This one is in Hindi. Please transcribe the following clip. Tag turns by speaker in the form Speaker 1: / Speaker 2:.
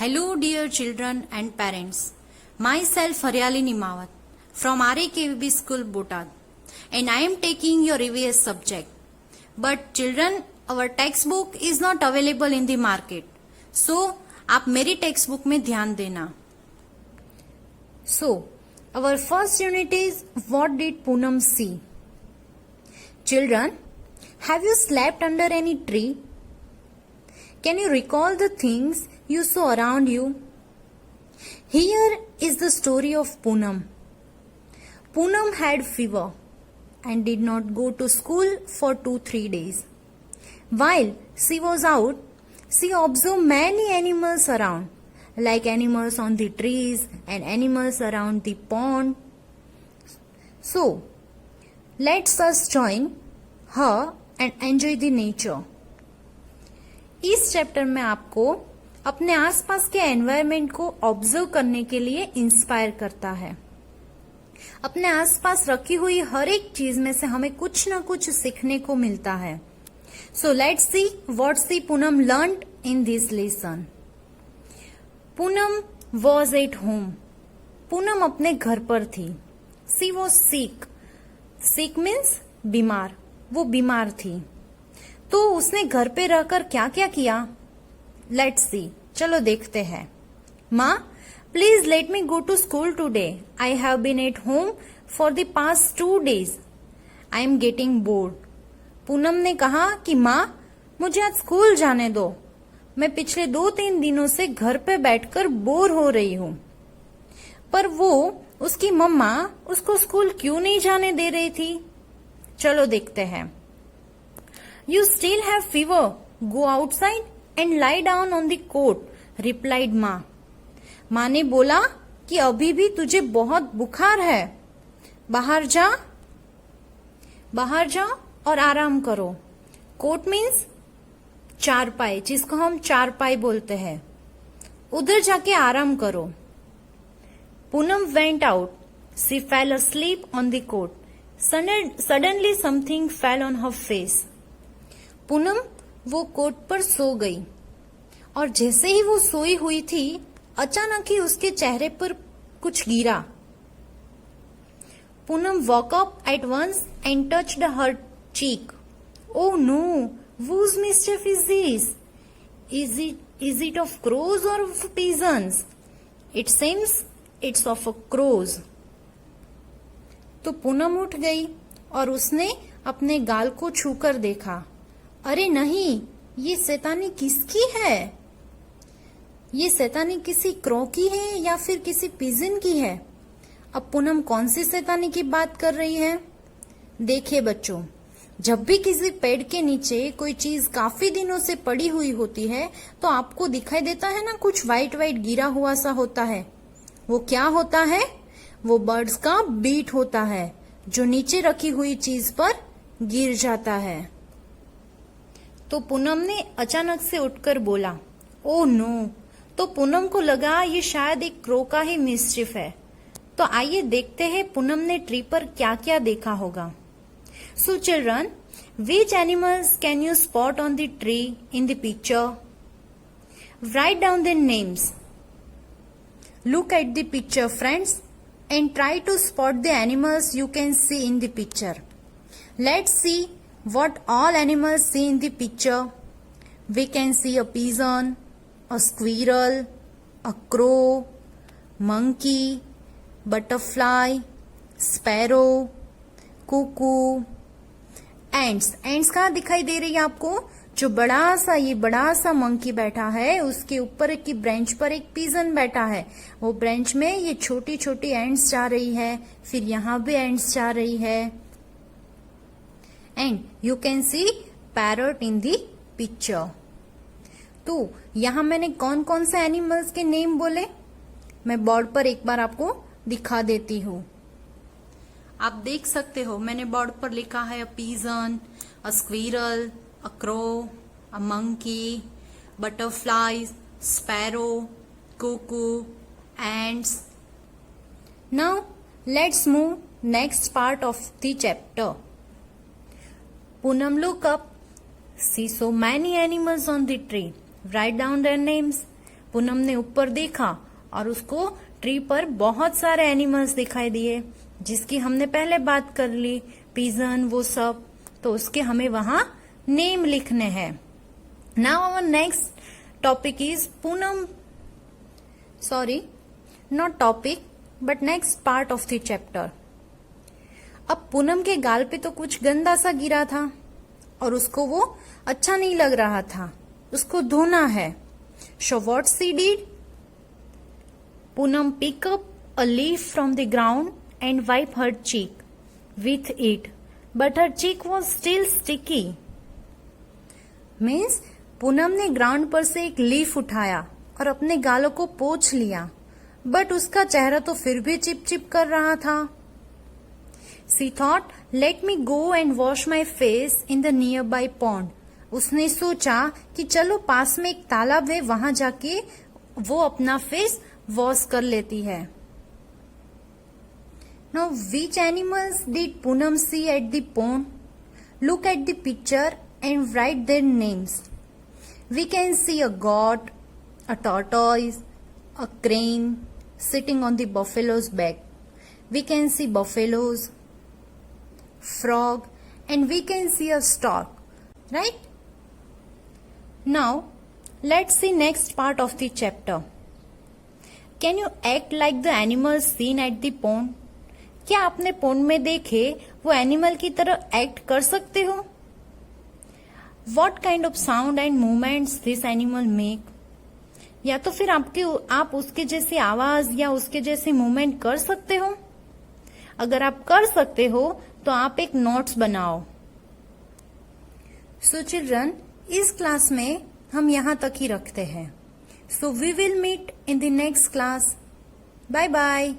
Speaker 1: Hello, dear children and parents. Myself Haryali Nimawat from RAKVB School, Botad, and I am taking your EVS subject. But children, our textbook is not available in the market. So, आप मेरी textbook में ध्यान देना. So, our first unit is what did Poonam see? Children, have you slept under any tree? Can you recall the things you saw around you? Here is the story of Poonam. Poonam had fever and did not go to school for 2-3 days. While she was out, she observed many animals around, like animals on the trees and animals around the pond. So, let us join her and enjoy the nature. इस चैप्टर में आपको अपने आसपास के एनवायरनमेंट को ऑब्जर्व करने के लिए इंस्पायर करता है. अपने आसपास रखी हुई हर एक चीज में से हमें कुछ न कुछ सीखने को मिलता है. So let's see what she Poonam learned in this lesson. Poonam was at home. Poonam अपने घर पर थी. सी वॉज सिक. सिक मीन्स बीमार. वो बीमार थी. तो उसने घर पे रहकर क्या क्या किया? Let's see. चलो देखते हैं. माँ, please let me go to school today. I have been at home for the past 2 days. I am getting bored. Poonam ने कहा कि माँ, मुझे आज स्कूल जाने दो. मैं पिछले 2-3 दिनों से घर पे बैठकर बोर हो रही हूँ. पर वो उसकी मम्मा उसको स्कूल क्यों नहीं जाने दे रही थी? चलो देखते हैं. You still have fever. Go outside and lie down on the coat, replied माँ. माँ ने बोला कि अभी भी तुझे बहुत बुखार है. बाहर जा और आराम करो. कोट मीन्स चारपाई, जिसको हम चारपाई बोलते हैं. उधर जाके आराम करो. Poonam went out. She fell asleep on the coat. Suddenly something fell on her face. Poonam वो कोट पर सो गई और जैसे ही वो सोई हुई थी, अचानक ही उसके चेहरे पर कुछ गिरा. Poonam woke up at once and touched her cheek. Oh no! Whose mischief is this? Is it of crows or of pigeons? It seems it's of a crows. तो पूनम उठ गई और उसने अपने गाल को छूकर देखा. अरे नहीं, ये शैतानी किसकी है? ये शैतानी किसी क्रो की है या फिर किसी पिजन की है? अब पूनम कौन सी शैतानी की बात कर रही है? देखिए बच्चों, जब भी किसी पेड़ के नीचे कोई चीज काफी दिनों से पड़ी हुई होती है तो आपको दिखाई देता है ना, कुछ व्हाइट व्हाइट गिरा हुआ सा होता है. वो क्या होता है? वो बर्ड्स का बीट होता है जो नीचे रखी हुई चीज पर गिर जाता है. तो पूनम ने अचानक से उठकर बोला, ओह नो. तो पूनम को लगा ये शायद एक क्रो का ही मिस्चिफ है. तो आइए देखते हैं पूनम ने ट्री पर क्या क्या देखा होगा. So children, which animals can you spot on the tree in the picture? Write down their names. Look at the picture friends and try to spot the animals you can see in the picture. Let's see what all animals see in the picture. We can see a pigeon, a squirrel, a crow, monkey, butterfly, sparrow, cuckoo, ants. ants कहाँ दिखाई दे रही है आपको? जो बड़ा सा मंकी बैठा है, उसके ऊपर की ब्रांच पर एक पिजन बैठा है. वो ब्रांच में ये छोटी छोटी एंड्स जा रही है. फिर यहाँ भी एंड्स जा रही है. And you can see parrot in the picture. तो यहाँ मैंने कौन कौन से एनिमल्स के नेम बोले, मैं बोर्ड पर एक बार आपको दिखा देती हूँ. आप देख सकते हो, मैंने बोर्ड पर लिखा है a pigeon, a squirrel, a crow, a monkey, butterflies, sparrow, cuckoo, ants. Now let's move next part of the chapter. Poonam look up. She saw many animals on the tree. Write down their names. Poonam ने ऊपर देखा और उसको ट्री पर बहुत सारे एनिमल्स दिखाई दिए, जिसकी हमने पहले बात कर ली, पिजन वो सब। तो उसके हमें वहां नेम लिखने हैं। Now our next topic is Poonam, sorry not topic but next part of the chapter. अब पूनम के गाल पे तो कुछ गंदा सा गिरा था और उसको वो अच्छा नहीं लग रहा था, उसको धोना है। So what she did? Poonam pick up a leaf from the ground and wipe her cheek with it, but her cheek was still sticky. Means Poonam ने ग्राउंड पर से एक लीफ उठाया और अपने गालों को पोंछ लिया, बट उसका चेहरा तो फिर भी चिपचिप कर रहा था। She thought, let me go and wash my face in the nearby pond. उसने सोचा कि चलो पास में एक तालाब है, वहां जाके वो अपना फेस वॉश कर लेती है। Now, which animals did Poonam see at the pond? Look at the picture and write their names. We can see a goat, a tortoise, a crane sitting on the buffalo's back. We can see buffaloes, frog, and we can see a stork, right? Now, let's see next part of the chapter. Can you act like the animals seen at the pond? क्या आपने pond में देखे वो एनिमल की तरह एक्ट कर सकते हो? What kind of sound and movements this animal make? या तो फिर आप उसके जैसी आवाज या उसके जैसे मूवमेंट कर सकते हो? अगर आप कर सकते हो तो आप एक नोट्स बनाओ। सो चिल्ड्रन, इस क्लास में हम यहाँ तक ही रखते हैं। So we will meet in the next class. Bye bye.